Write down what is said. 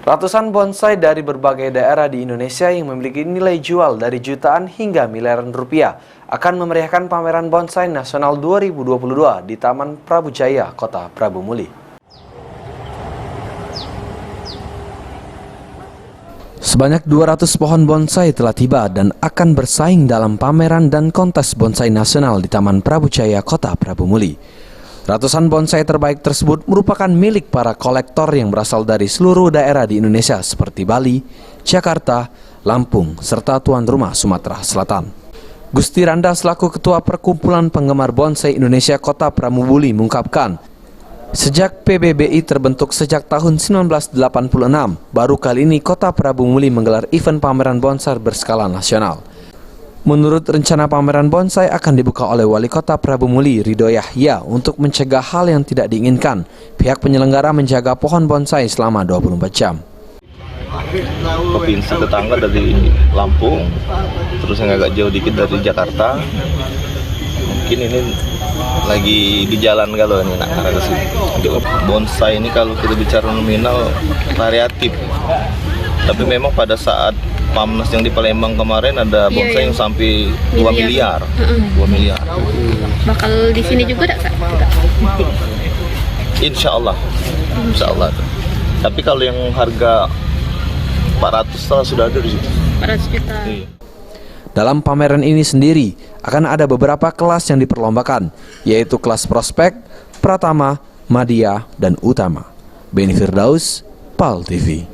Ratusan bonsai dari berbagai daerah di Indonesia yang memiliki nilai jual dari jutaan hingga miliaran rupiah akan memeriahkan pameran bonsai nasional 2022 di Taman Prabu Jaya, Kota Prabu Muli. Sebanyak 200 pohon bonsai telah tiba dan akan bersaing dalam pameran dan kontes bonsai nasional di Taman Prabu Jaya, Kota Prabu Muli. Ratusan bonsai terbaik tersebut merupakan milik para kolektor yang berasal dari seluruh daerah di Indonesia seperti Bali, Jakarta, Lampung, serta tuan rumah Sumatera Selatan. Gusti Randa selaku Ketua Perkumpulan Penggemar Bonsai Indonesia Kota Prabu Muli mengungkapkan, sejak PBBI terbentuk sejak tahun 1986, baru kali ini Kota Prabu Muli menggelar event pameran bonsai berskala nasional. Menurut rencana pameran bonsai akan dibuka oleh Wali Kota Prabu Muli, Ridho Yahya, untuk mencegah hal yang tidak diinginkan. Pihak penyelenggara menjaga pohon bonsai selama 24 jam. Provinsi tetangga dari Lampung, terus yang agak jauh dikit dari Jakarta. Mungkin ini lagi di jalan kalau ini nak arah ke sini. Bonsai ini kalau kita bicara nominal variatif. Tapi memang pada saat Pamnas yang di Palembang kemarin ada bonsai yang sampai 2 miliar. 2 miliar. Bakal di sini juga Kak? Insya Allah. Tapi kalau yang harga 400 sudah ada di situ. 400 juta. Iya. Dalam pameran ini sendiri akan ada beberapa kelas yang diperlombakan, yaitu kelas prospek, pratama, madya, dan utama. Beni Firdaus, PAL TV.